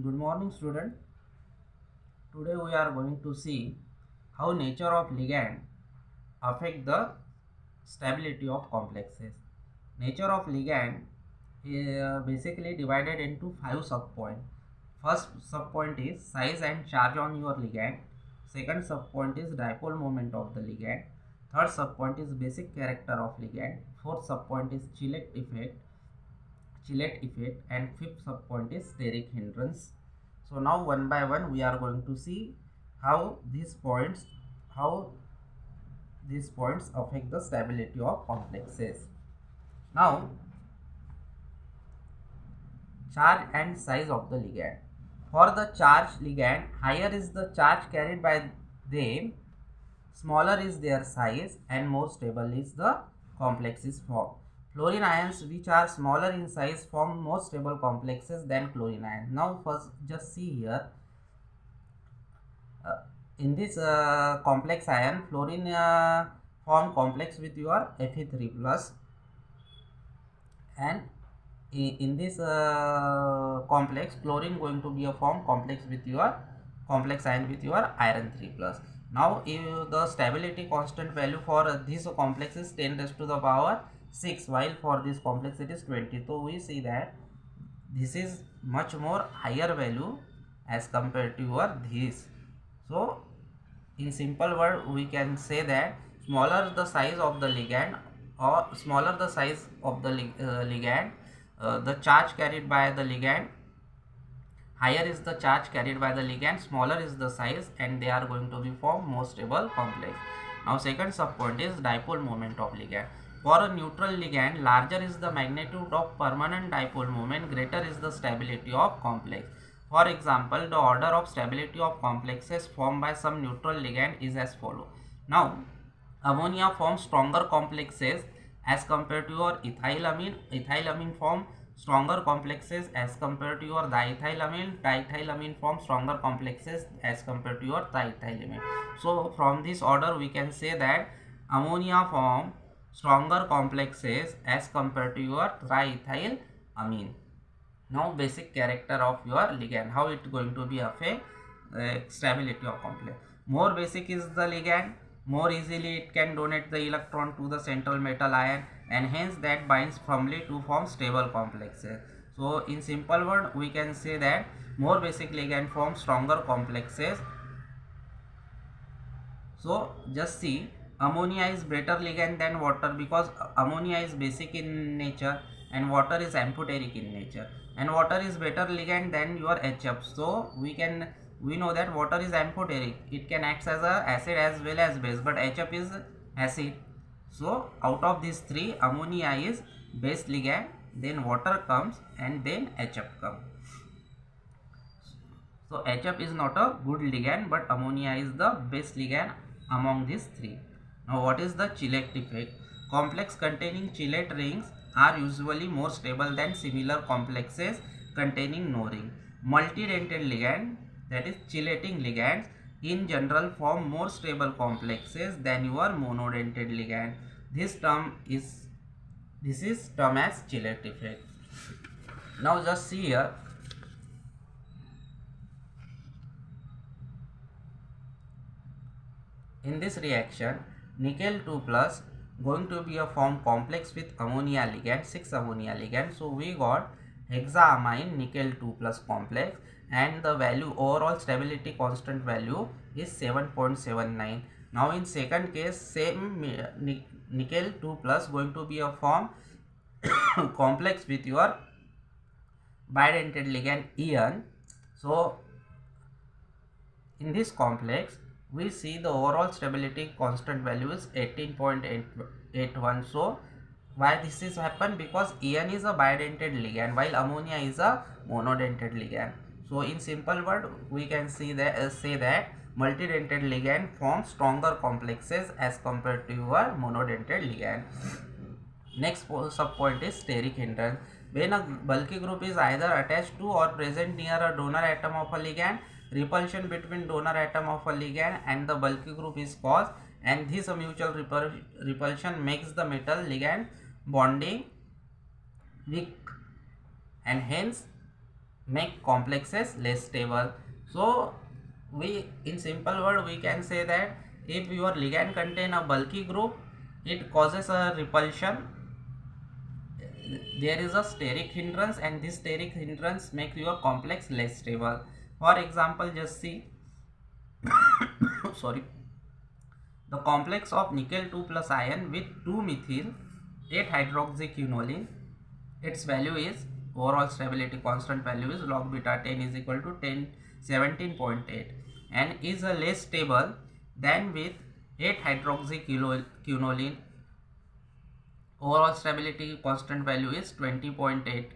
Good morning, student. Today we are going to see how nature of ligand affect the stability of complexes. Nature of ligand is basically divided into 5 subpoints. First subpoint is size and charge on your ligand. Second subpoint is dipole moment of the ligand. Third subpoint is basic character of ligand. Fourth subpoint is Chillet effect, and fifth subpoint is steric hindrance. So now one by one we are going to see how how these points affect the stability of complexes. Now, charge and size of the ligand. For the charged ligand, higher is the charge carried by them, smaller is their size, and more stable is the complexes formed. Fluorine ions, which are smaller in size, form more stable complexes than chlorine ions. Now first just see here, in this complex ion, fluorine form complex with your Fe3 plus, and in this complex, chlorine going to be a form complex with your complex ion with your iron 3 plus. Now if the stability constant value for this complex is 10 raised to the power 6, while for this complex it is 20. So we see that this is much more higher value as compared to your this. So in simple word we can say that smaller the size of the ligand, or smaller the size of the ligand, the charge carried by the ligand, higher is the charge carried by the ligand, smaller is the size, and they are going to be form more stable complex. Now second subpoint is dipole moment of ligand. For a neutral ligand, larger is the magnitude of permanent dipole moment, greater is the stability of complex. For example, the order of stability of complexes formed by some neutral ligand is as follows. Now, ammonia forms stronger complexes as compared to your ethylamine. Ethylamine form stronger complexes as compared to your diethylamine. Diethylamine forms stronger complexes as compared to your triethylamine. So from this order we can say that ammonia form stronger complexes as compared to your triethylamine. Now basic character of your ligand, how it going to be affect stability of complex. More basic is the ligand, more easily it can donate the electron to the central metal ion, and hence that binds firmly to form stable complexes. So in simple word we can say that more basic ligand forms stronger complexes. So just see, ammonia is better ligand than water because ammonia is basic in nature and water is amphoteric in nature, and water is better ligand than your HF. So we know that water is amphoteric, it can act as a acid as well as base, but HF is acid. So out of these three, ammonia is base ligand, then water comes, and then HF comes. So HF is not a good ligand, but ammonia is the best ligand among these three. Now what is the Chillet effect? Complex containing Chillet rings are usually more stable than similar complexes containing no ring. Multidentate ligand, that is chilletting ligands, in general form more stable complexes than your monodentate ligand. This is termed as Chillet effect. Now just see here. In this reaction, nickel 2 plus going to be a form complex with ammonia ligand, 6 ammonia ligand. So we got hexaamine nickel 2 plus complex, and the value overall stability constant value is 7.79. Now in second case, same nickel 2 plus going to be a form complex with your bidentate ligand EN. So in this complex we see the overall stability constant value is 18.81. so why this is happen? Because EN is a bidentate ligand while ammonia is a monodentate ligand. So in simple word we can see that say that multidentate ligand forms stronger complexes as compared to your monodentate ligand. Next subpoint is steric hindrance. When a bulky group is either attached to or present near a donor atom of a ligand, repulsion between donor atom of a ligand and the bulky group is caused, and this mutual repulsion makes the metal ligand bonding weak, and hence make complexes less stable. So we, in simple word, we can say that if your ligand contain a bulky group, it causes a repulsion. There is a steric hindrance, and this steric hindrance makes your complex less stable. For example, just see sorry, the complex of nickel 2 plus ion with 2 methyl 8 hydroxyquinoline, its value is, overall stability constant value is log beta 10 is equal to 17.8, and is a less stable than with 8 hydroxyquinoline. Overall stability constant value is 20.8.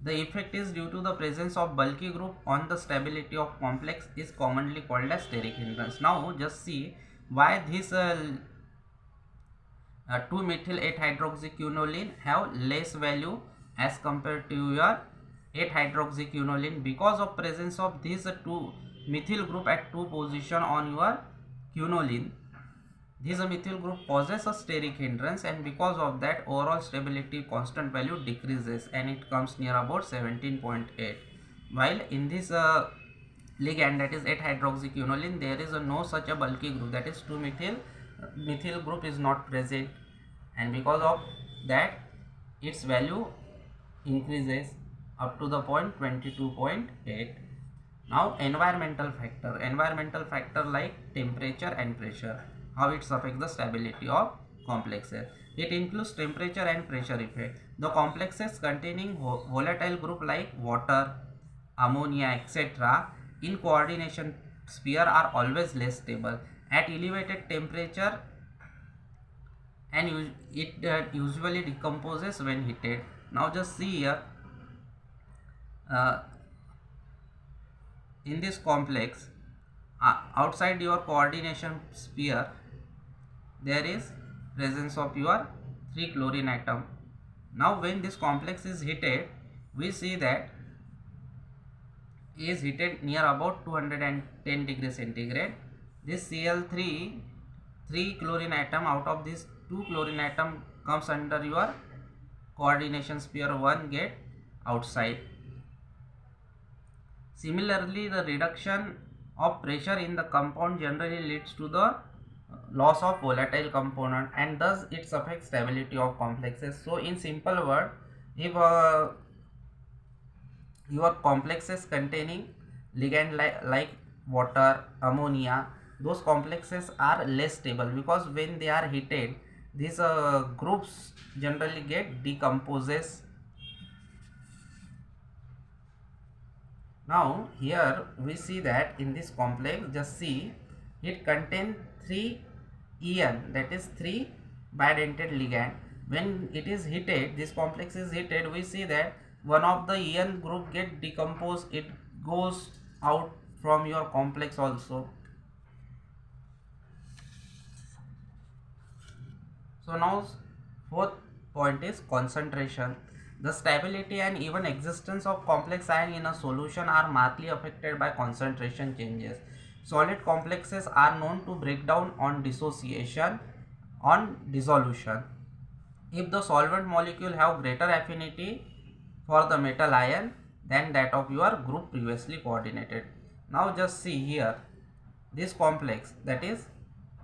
The effect is due to the presence of bulky group on the stability of complex is commonly called as steric hindrance. Now just see why this 2-methyl 8-hydroxyquinoline have less value as compared to your 8-hydroxyquinoline, because of presence of this 2-methyl group at 2 position on your quinoline. This methyl group causes a steric hindrance, and because of that overall stability constant value decreases and it comes near about 17.8. While in this ligand, that is 8-hydroxyquinoline, there is no such a bulky group, that is 2-methyl group is not present, and because of that its value increases up to the point 22.8. Now environmental factor like temperature and pressure, how it affects the stability of complexes. It includes temperature and pressure effect. The complexes containing volatile group like water, ammonia, etc. in coordination sphere are always less stable at elevated temperature, and it usually decomposes when heated. Now just see here, in this complex, outside your coordination sphere, there is presence of your 3 chlorine atom. Now when this complex is heated, we see that is heated near about 210 degrees centigrade. This Cl3 3 chlorine atom, out of this 2 chlorine atom comes under your coordination sphere, 1 get outside. Similarly, the reduction of pressure in the compound generally leads to the loss of volatile component, and thus it affects stability of complexes. So in simple word, if your complexes containing ligand like water, ammonia, those complexes are less stable, because when they are heated, these groups generally get decomposes. Now here we see that in this complex, just see, it contains 3 EN, that is 3 bidentate ligand. When it is heated, this complex is heated, we see that one of the EN group get decomposed, it goes out from your complex also. So now fourth point is concentration. The stability and even existence of complex ion in a solution are markedly affected by concentration changes. Solid complexes are known to break down on dissociation, on dissolution, if the solvent molecule have greater affinity for the metal ion than that of your group previously coordinated. Now just see here, this complex, that is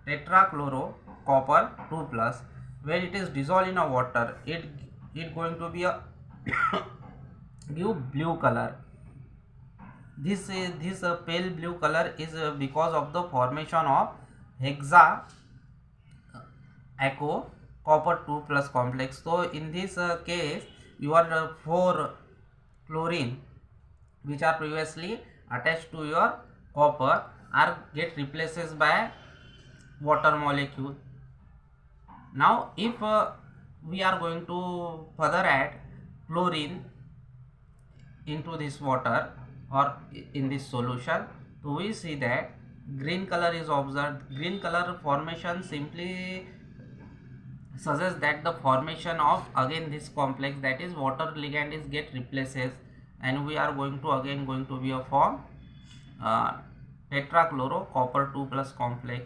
tetrachloro copper 2 plus, when it is dissolved in a water, it going to be a give blue color. This pale blue color is because of the formation of hexa aco copper 2 plus complex. So in this case, your 4 chlorine which are previously attached to your copper are get replaces by water molecule. Now if we are going to further add chlorine into this water or in this solution, so we see that green color is observed. Green color formation simply suggests that the formation of again this complex, that is water ligand, is get replaces, and we are going to again going to be a form tetrachloro copper 2 plus complex.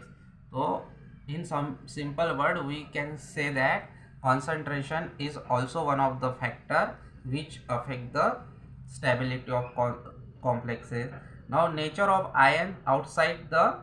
So in some simple word, we can say that concentration is also one of the factor which affect the stability of complexes. Now nature of ion outside the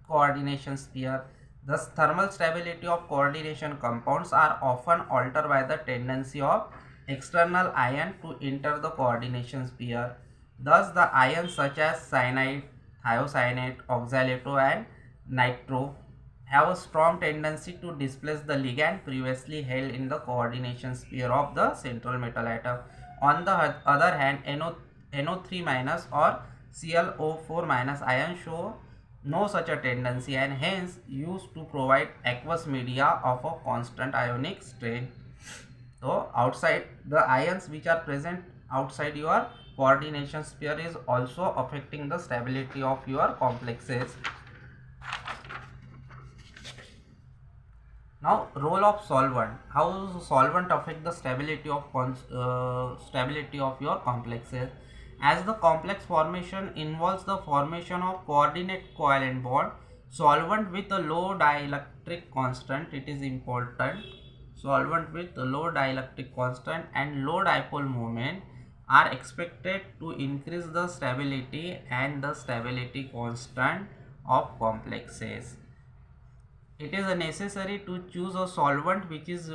coordination sphere. Thus thermal stability of coordination compounds are often altered by the tendency of external ion to enter the coordination sphere. Thus the ions such as cyanide, thiocyanate, oxalato and nitro have a strong tendency to displace the ligand previously held in the coordination sphere of the central metal atom. On the other hand, NO3 minus or ClO4 minus ion show no such a tendency and hence used to provide aqueous media of a constant ionic strength. So outside the ions which are present outside your coordination sphere is also affecting the stability of your complexes. Now role of solvent. How does solvent affect the stability of your complexes? As the complex formation involves the formation of coordinate covalent bond, solvent with a low dielectric constant, it is important. Solvent with a low dielectric constant and low dipole moment are expected to increase the stability and the stability constant of complexes. It is necessary to choose a solvent which is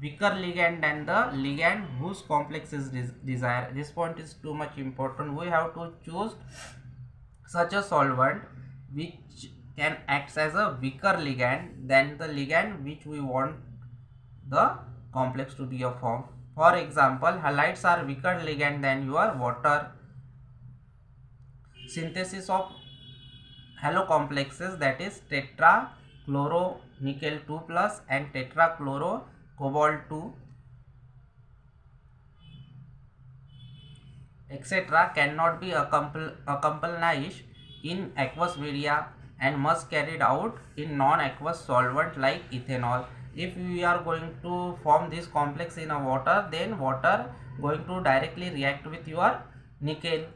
weaker ligand than the ligand whose complex is desired. This point is too much important. We have to choose such a solvent which can act as a weaker ligand than the ligand which we want the complex to be a form. For example, halides are weaker ligand than your water. Synthesis of halo complexes, that is tetrachloronickel 2 plus and tetrachlorocobalt 2 etc. cannot be accomplished in aqueous media and must carried out in non-aqueous solvent like ethanol. If we are going to form this complex in a water, then water going to directly react with your nickel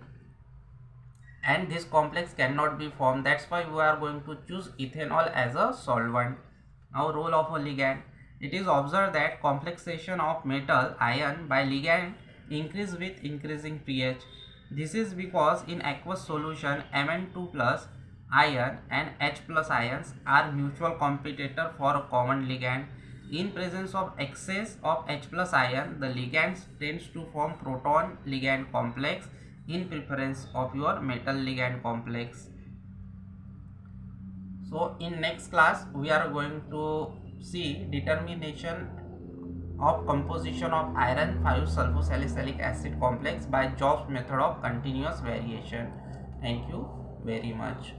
and this complex cannot be formed. That's why we are going to choose ethanol as a solvent. Now role of a ligand. It is observed that complexation of metal ion by ligand increase with increasing pH. This is because in aqueous solution Mn2 plus ion and H plus ions are mutual competitor for a common ligand. In presence of excess of H plus ion, the ligand tends to form proton ligand complex in preference of your metal ligand complex. So in next class we are going to see determination of composition of iron 5 sulfosalicylic acid complex by Jobs method of continuous variation. Thank you very much.